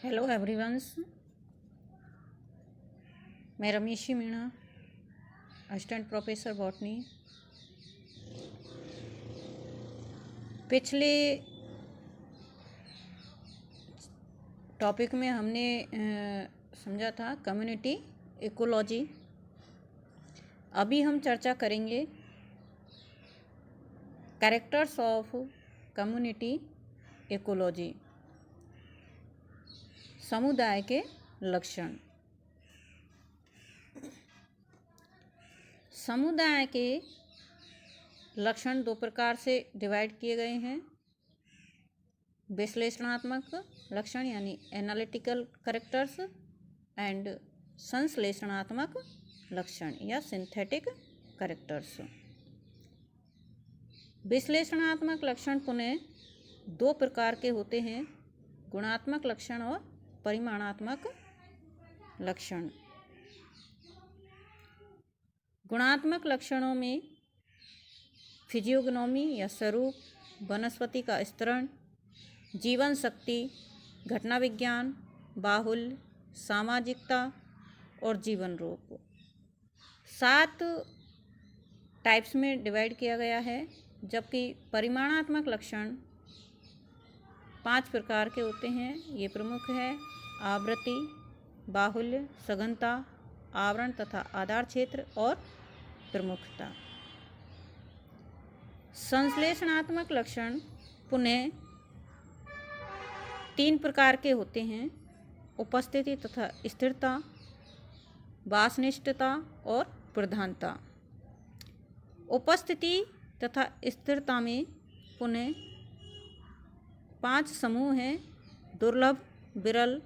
Hello everyone, मैं रमेशी Meena, assistant professor botany. पिछले topic में हमने समझा था कम्युनिटी इकोलॉजी। अभी हम चर्चा करेंगे कैरेक्टर्स ऑफ कम्युनिटी इकोलॉजी, समुदाय के लक्षण। समुदाय के लक्षण दो प्रकार से डिवाइड किए गए हैं। विश्लेषणात्मक लक्षण यानी एनालिटिकल कैरेक्टर्स एंड संश्लेषणात्मक लक्षण या सिंथेटिक कैरेक्टर्स। विश्लेषणात्मक लक्षण पुनः दो प्रकार के होते हैं, गुणात्मक लक्षण और परिमाणात्मक लक्षण। गुणात्मक लक्षणों में फिजियोग्नोमी या स्वरूप, वनस्पति का स्तरण, जीवन शक्ति, घटना विज्ञान, बाहुल्य, सामाजिकता और जीवन रूप 7 टाइप्स में डिवाइड किया गया है। जबकि परिमाणात्मक लक्षण 5 प्रकार के होते हैं। ये प्रमुख है आवृत्ति, बाहुल्य, सघनता, आवरण तथा आधार क्षेत्र और प्रमुखता। संश्लेषणात्मक लक्षण पुनः 3 प्रकार के होते हैं, उपस्थिति तथा स्थिरता, वासनिष्ठता और प्रधानता। उपस्थिति तथा स्थिरता में पुनः 5 समूह हैं, दुर्लभ, विरल,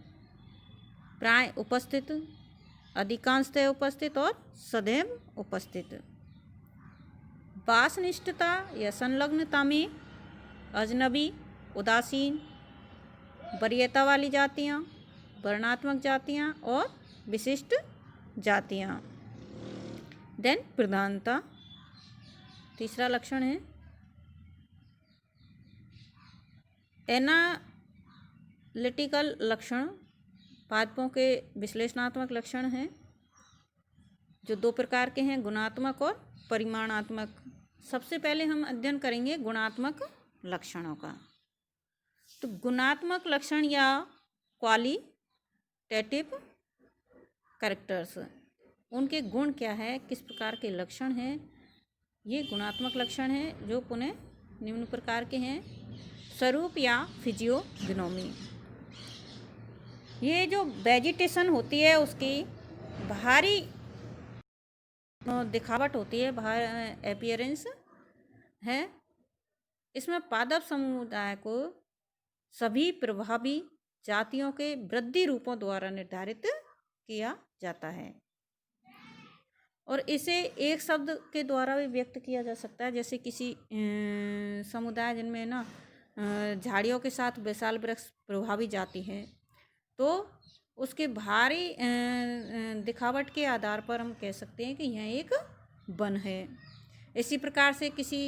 प्राय उपस्थित, अधिकांशतः उपस्थित और सदैव उपस्थित। वासनिष्ठता या संलग्नता में अजनबी, उदासीन, वरीयता वाली जातियाँ, वर्णात्मक जातियाँ और विशिष्ट जातियाँ। देन प्रधानता तीसरा लक्षण है। एनालिटिकल लक्षण पादपों के विश्लेषणात्मक लक्षण हैं, जो 2 प्रकार के हैं, गुणात्मक और परिमाणात्मक। सबसे पहले हम अध्ययन करेंगे गुणात्मक लक्षणों का। तो गुणात्मक लक्षण या क्वालिटेटिव कैरेक्टर्स, उनके गुण क्या है, किस प्रकार के लक्षण हैं, ये गुणात्मक लक्षण हैं, जो पुनः निम्न प्रकार के हैं। स्वरूप या फिजियोग्नोमी, ये जो वेजिटेशन होती है उसकी बाहरी दिखावट होती है, बाहर अपीयरेंस है। इसमें पादप समुदाय को सभी प्रभावी जातियों के वृद्धि रूपों द्वारा निर्धारित किया जाता है और इसे एक शब्द के द्वारा भी व्यक्त किया जा सकता है। जैसे किसी समुदाय जिनमें ना झाड़ियों के साथ विशाल वृक्ष प्रभावी जाति है, तो उसके भारी दिखावट के आधार पर हम कह सकते हैं कि यह एक वन है। इसी प्रकार से किसी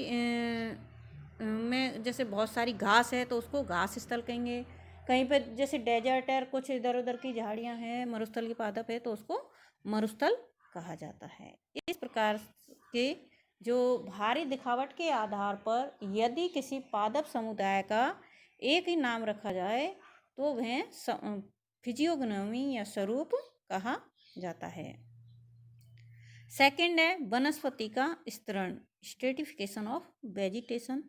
में जैसे बहुत सारी घास है तो उसको घास स्थल कहेंगे। कहीं पर जैसे डेजर्ट है, कुछ इधर उधर की झाड़ियाँ हैं, मरुस्थल की पादप है, तो उसको मरुस्थल कहा जाता है। इस प्रकार के जो भारी दिखावट के आधार पर यदि किसी पादप समुदाय का एक ही नाम रखा जाए तो वह फिजियोग्नोमी या स्वरूप कहा जाता है। सेकंड है वनस्पति का स्तरण, स्ट्रेटिफिकेशन ऑफ वेजिटेशन।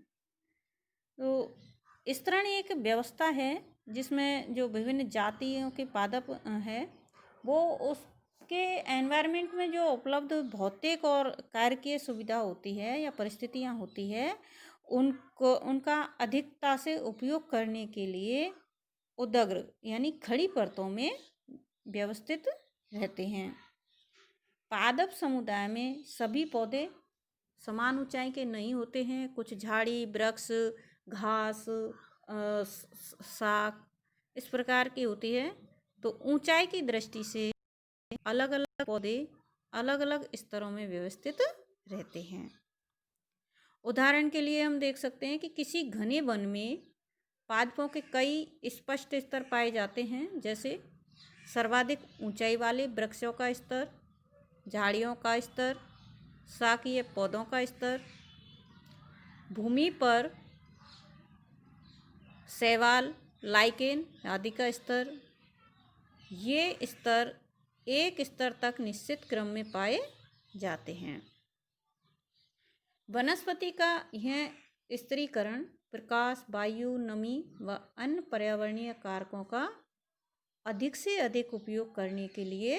तो स्तरण एक व्यवस्था है जिसमें जो विभिन्न जातियों के पादप है वो उसके एनवायरनमेंट में जो उपलब्ध भौतिक और कार्य सुविधा होती है या परिस्थितियां होती है, उनका अधिकता से उपयोग करने के लिए उदग्र यानी खड़ी परतों में व्यवस्थित रहते हैं। पादप समुदाय में सभी पौधे समान ऊंचाई के नहीं होते हैं। कुछ झाड़ी, वृक्ष, घास, शाक इस प्रकार की होती है। तो ऊंचाई की दृष्टि से अलग अलग पौधे अलग अलग स्तरों में व्यवस्थित रहते हैं। उदाहरण के लिए हम देख सकते हैं कि किसी घने वन में पादपों के कई स्पष्ट स्तर पाए जाते हैं, जैसे सर्वाधिक ऊंचाई वाले वृक्षों का स्तर, झाड़ियों का स्तर, शाकीय पौधों का स्तर, भूमि पर शैवाल, लाइकेन आदि का स्तर। ये स्तर एक स्तर तक निश्चित क्रम में पाए जाते हैं। वनस्पति का यह स्तरीकरण प्रकाश, वायु, नमी व अन्य पर्यावरणीय कारकों का अधिक से अधिक उपयोग करने के लिए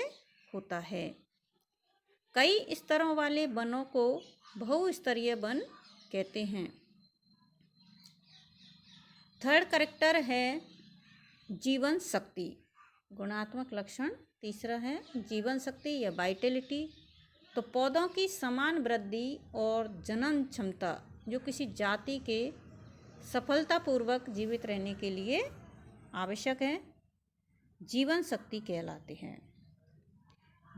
होता है। कई स्तरों वाले वनों को बहुस्तरीय वन कहते हैं। थर्ड कैरेक्टर है जीवन शक्ति। गुणात्मक लक्षण तीसरा है जीवन शक्ति या वाइटलिटी। तो पौधों की समान वृद्धि और जनन क्षमता जो किसी जाति के सफलतापूर्वक जीवित रहने के लिए आवश्यक है, जीवन शक्ति कहलाते हैं।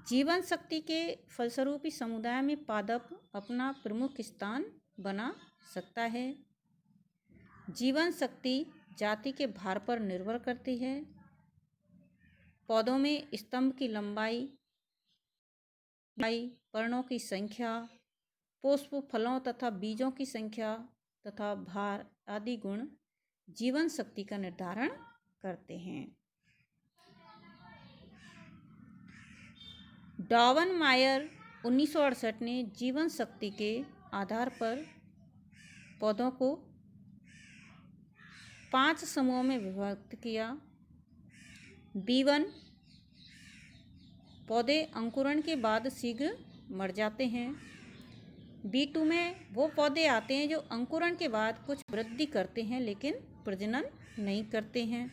जीवन शक्ति के फलस्वरूप ही समुदाय में पादप अपना प्रमुख स्थान बना सकता है। जीवन शक्ति जाति के भार पर निर्भर करती है। पौधों में स्तंभ की लंबाई, पर्णों की संख्या, पुष्प, फलों तथा बीजों की संख्या तथा भार आदि गुण जीवन शक्ति का निर्धारण करते हैं। डॉवनमायर 1968 ने जीवन शक्ति के आधार पर पौधों को 5 समूहों में विभक्त किया। B1 पौधे अंकुरण के बाद शीघ्र मर जाते हैं। B2 में वो पौधे आते हैं जो अंकुरण के बाद कुछ वृद्धि करते हैं लेकिन प्रजनन नहीं करते हैं।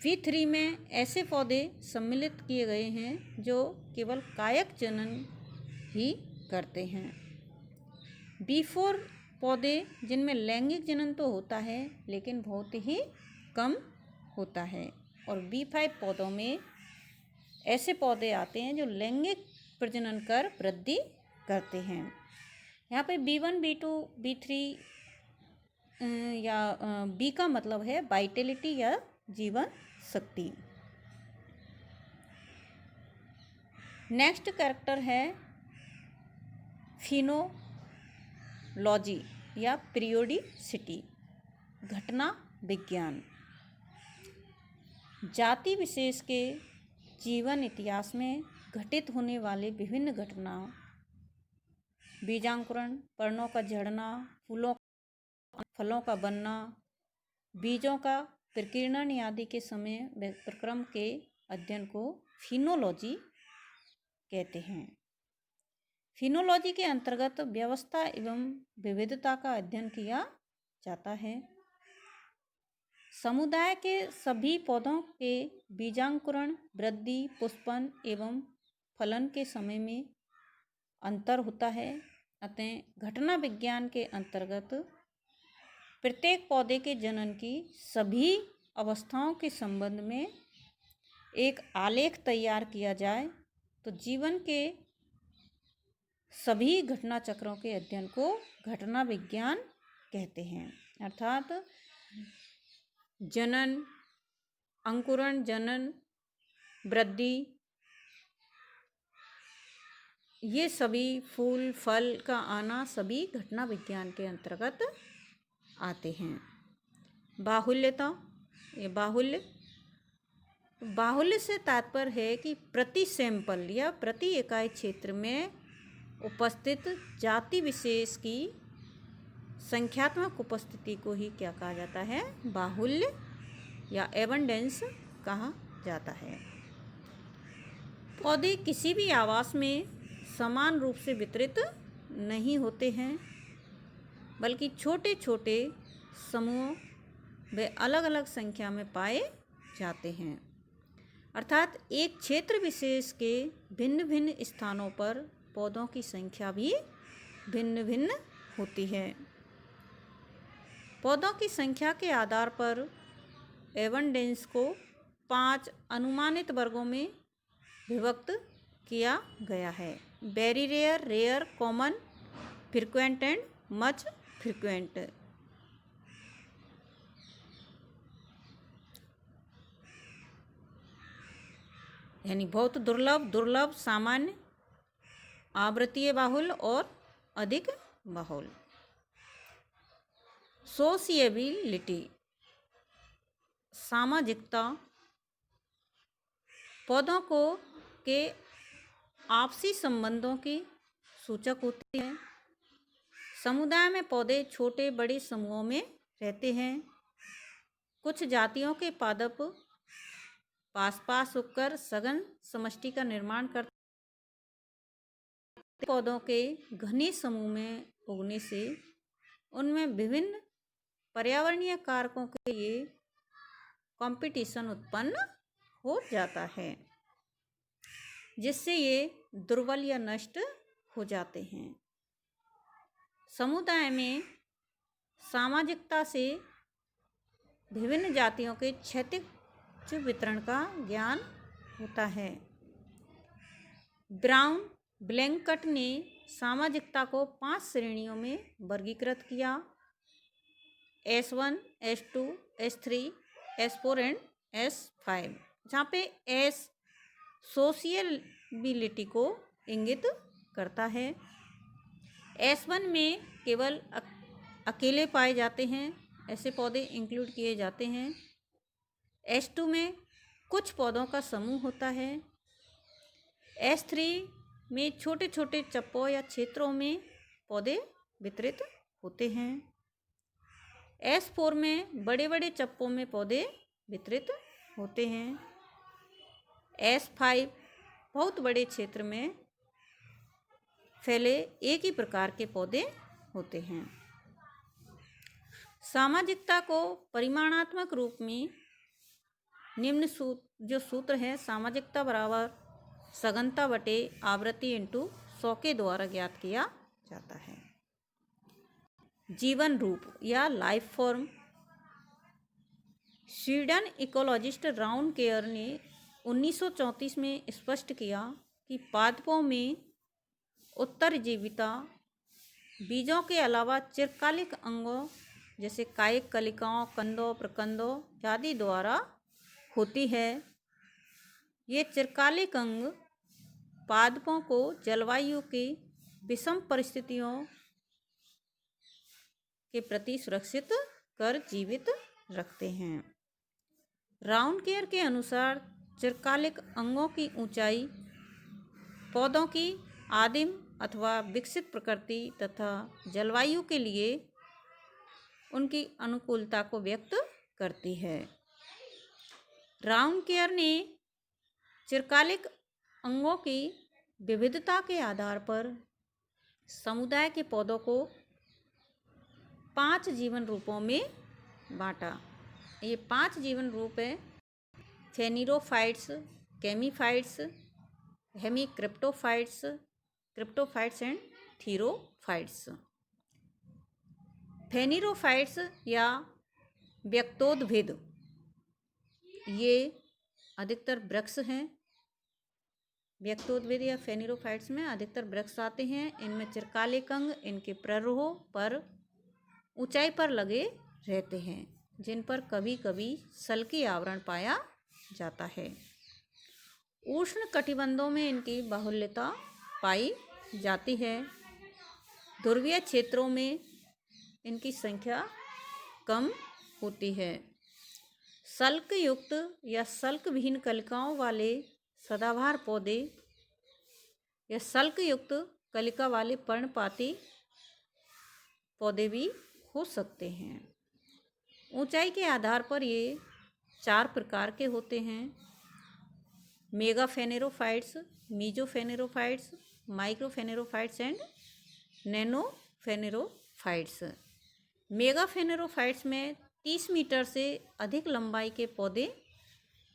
B3 में ऐसे पौधे सम्मिलित किए गए हैं जो केवल कायक जनन ही करते हैं। B4 पौधे जिनमें लैंगिक जनन तो होता है लेकिन बहुत ही कम होता है। और B5 पौधों में ऐसे पौधे आते हैं जो लैंगिक प्रजनन कर वृद्धि करते हैं। यहाँ पे B1, B2, B3 या B का मतलब है वाइटलिटी या जीवन शक्ति। नेक्स्ट कैरेक्टर है फिनोलॉजी या पीरियोडिसिटी, घटना विज्ञान। जाति विशेष के जीवन इतिहास में घटित होने वाले विभिन्न घटनाओं, बीजांकुरण, पर्णों का झड़ना, फलों का बनना, बीजों का प्रकीर्णन आदि के समय प्रक्रम के अध्ययन को फिनोलॉजी कहते हैं। फिनोलॉजी के अंतर्गत व्यवस्था एवं विविधता का अध्ययन किया जाता है। समुदाय के सभी पौधों के बीजांकुरण, वृद्धि, पुष्पन एवं फलन के समय में अंतर होता है। अतः घटना विज्ञान के अंतर्गत प्रत्येक पौधे के जनन की सभी अवस्थाओं के संबंध में एक आलेख तैयार किया जाए तो जीवन के सभी घटना चक्रों के अध्ययन को घटना विज्ञान कहते हैं। अर्थात जनन, अंकुरण, जनन, वृद्धि, ये सभी फूल फल का आना सभी घटना विज्ञान के अंतर्गत आते हैं। बाहुल्यता, ये बाहुल्य से तात्पर्य है कि प्रति सैंपल या प्रति इकाई क्षेत्र में उपस्थित जाति विशेष की संख्यात्मक उपस्थिति को ही क्या कहा जाता है, बाहुल्य या एबंडेंस कहा जाता है। पौधे किसी भी आवास में समान रूप से वितरित नहीं होते हैं, बल्कि छोटे छोटे समूह वे अलग अलग संख्या में पाए जाते हैं। अर्थात एक क्षेत्र विशेष के भिन्न भिन्न स्थानों पर पौधों की संख्या भी भिन्न भिन्न होती है। पौधों की संख्या के आधार पर एबंडेंस को 5 अनुमानित वर्गों में विभक्त किया गया है। Very rare, rare, common, frequent and much frequent. यानी बहुत दुर्लभ, दुर्लभ, सामान्य, आवृत्तीय बाहुल और अधिक बाहुल। सोशिएबिलिटी, सामाजिकता, पौधों के आपसी संबंधों की सूचक होती है। समुदाय में पौधे छोटे बड़े समूहों में रहते हैं। कुछ जातियों के पादप पास पास उगकर सघन समष्टि का निर्माण करते हैं। पौधों के घने समूह में उगने से उनमें विभिन्न पर्यावरणीय कारकों के लिए कंपटीशन उत्पन्न हो जाता है, जिससे ये दुर्बल या नष्ट हो जाते हैं। समुदाय में सामाजिकता से विभिन्न जातियों के क्षैतिज वितरण का ज्ञान होता है। ब्राउन ब्लैंकट ने सामाजिकता को 5 श्रेणियों में वर्गीकृत किया: S1, S2, S3, S4 and S5, जहाँ पे S सोशियबिलिटी को इंगित करता है। S1 में केवल अकेले पाए जाते हैं, ऐसे पौधे इंक्लूड किए जाते हैं। S2 में कुछ पौधों का समूह होता है। S3 में छोटे छोटे चप्पों या क्षेत्रों में पौधे वितरित होते हैं। S4 में बड़े बड़े चप्पों में पौधे वितरित होते हैं। S5 बहुत बड़े क्षेत्र में फैले एक ही प्रकार के पौधे होते हैं। सामाजिकता को परिमाणात्मक रूप में निम्न जो सूत्र है, सामाजिकता बराबर सघनता बटे आवृत्ति इंटू 100 के द्वारा ज्ञात किया जाता है। जीवन रूप या life form, Sweden ecologist Raunkiaer ने 1934 में स्पष्ट किया कि पादपों में उत्तरजीविता बीजों के अलावा चिरकालिक अंगों जैसे कायिक कलिकाओं, कंदों, प्रकंदों आदि द्वारा होती है। ये चिरकालिक अंग पादपों को जलवायु की विषम परिस्थितियों के प्रति सुरक्षित कर जीवित रखते हैं। राउन केयर के अनुसार चिरकालिक अंगों की ऊंचाई पौधों की आदिम अथवा विकसित प्रकृति तथा जलवायु के लिए उनकी अनुकूलता को व्यक्त करती है। राउन केयर ने चिरकालिक अंगों की विविधता के आधार पर समुदाय के पौधों को 5 जीवन रूपों में बांटा। ये 5 जीवन रूप है: फेनिरोफाइट्स, केमीफाइट्स, हेमीक्रिप्टोफाइट्स, क्रिप्टोफाइट्स एंड थीरोफाइट्स। फेनिरोफाइट्स या व्यक्तोद्भिद ये अधिकतर वृक्ष हैं। व्यक्तोद्भिद या फेनिरोफाइट्स में अधिकतर वृक्ष आते हैं। इनमें चिरकालिक अंग इनके प्ररोह पर ऊंचाई पर लगे रहते हैं, जिन पर कभी कभी सल्की आवरण पाया जाता है। उष्ण कटिबंधों में इनकी बाहुल्यता पाई जाती है। ध्रुवीय क्षेत्रों में इनकी संख्या कम होती है। सल्क युक्त या सल्क विहीन कलिकाओं वाले सदाबहार पौधे या सल्क युक्त कलिका वाले पर्णपाती पौधे भी हो सकते हैं। ऊंचाई के आधार पर ये 4 प्रकार के होते हैं: मेगाफेनेरोफाइट्स, मीजोफेनेरोफाइट्स, माइक्रोफेनेरोफाइट्स एंड नैनोफेनेरोफाइट्स। मेगाफेनेरोफाइट्स में 30 मीटर से अधिक लंबाई के पौधे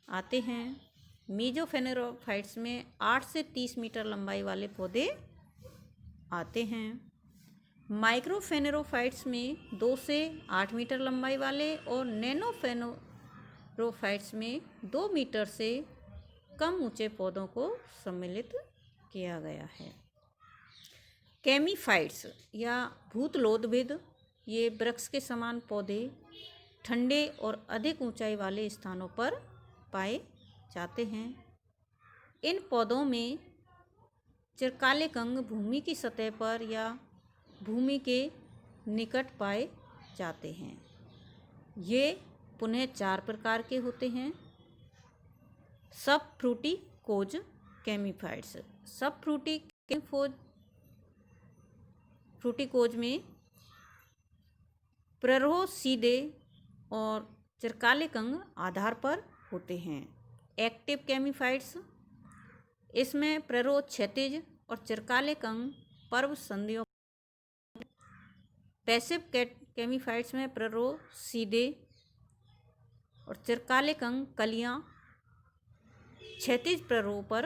आते हैं। मीजोफेनेरोफाइट्स में 8 से 30 मीटर लंबाई वाले पौधे आते हैं। माइक्रोफेनेरोफाइट्स में 2 से 8 मीटर लंबाई वाले और नैनोफेनेरोफाइट्स में 2 मीटर से कम ऊंचे पौधों को सम्मिलित किया गया है। केमीफाइट्स या भूतलोदभिद ये वृक्ष के समान पौधे ठंडे और अधिक ऊंचाई वाले स्थानों पर पाए जाते हैं। इन पौधों में चिरकालिक अंग भूमि की सतह पर या भूमि के निकट पाए जाते हैं। ये पुनः 4 प्रकार के होते हैं। सब फ्रूटिकोज कैमीफाइट्स। सब फ्रूटिकोज में प्ररोह सीधे और चिरकालिक अंग आधार पर होते हैं। एक्टिव कैमीफाइट्स, इसमें प्ररोह क्षैतिज और चिरकालिक अंग पर्व संधियों। पैसिव कैमीफाइट्स में प्ररोह सीधे और चिरकालिक अंग कलियां क्षैतिज प्ररोह पर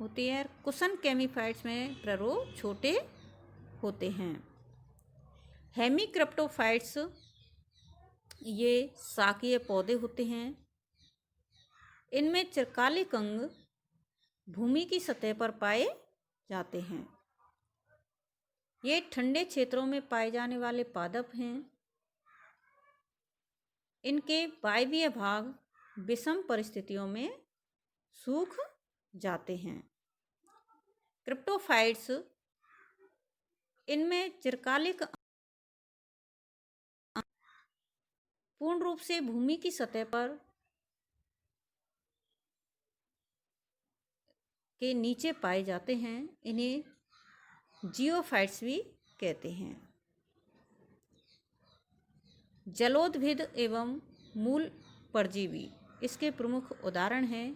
होती है। कुशन कैमीफाइट्स में प्ररोह छोटे होते हैं। हेमिक्रिप्टोफाइट्स, ये शाकीय पौधे होते हैं। इनमें चिरकालिक अंग भूमि की सतह पर पाए जाते हैं। ये ठंडे क्षेत्रों में पाए जाने वाले पादप हैं। इनके वायवीय भाग विषम परिस्थितियों में सूख जाते हैं। क्रिप्टोफाइट्स, इनमें चिरकालिक पूर्ण रूप से भूमि की सतह पर के नीचे पाए जाते हैं। इन्हें जियोफाइट्स भी कहते हैं। जलोदभिद एवं मूल परजीवी इसके प्रमुख उदाहरण हैं।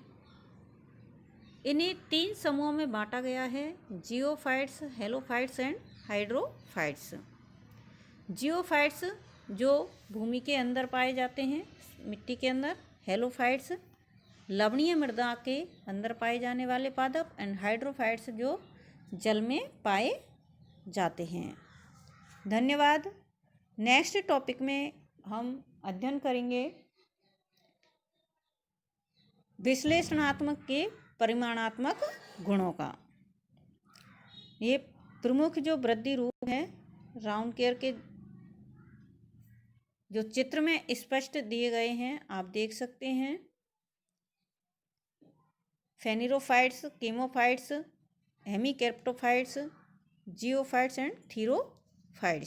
इन्हें 3 समूहों में बांटा गया है: geophytes, halophytes and hydrophytes. Geophytes जो भूमि के अंदर पाए जाते हैं, मिट्टी के अंदर। हेलोफाइट्स लवणीय मृदा के अंदर पाए जाने वाले पादप। एंड हाइड्रोफाइट्स जो जल में पाए जाते हैं। धन्यवाद। नेक्स्ट टॉपिक में हम अध्ययन करेंगे विश्लेषणात्मक के परिमाणात्मक गुणों का। ये प्रमुख जो वृद्धि रूप है राउंड केयर के जो चित्र में स्पष्ट दिए गए हैं, आप देख सकते हैं। फेनिरोफाइट्स, कीमोफाइट्स, हेमिक्रिप्टोफाइट्स, जियोफाइट्स एंड थीरोफाइट्स।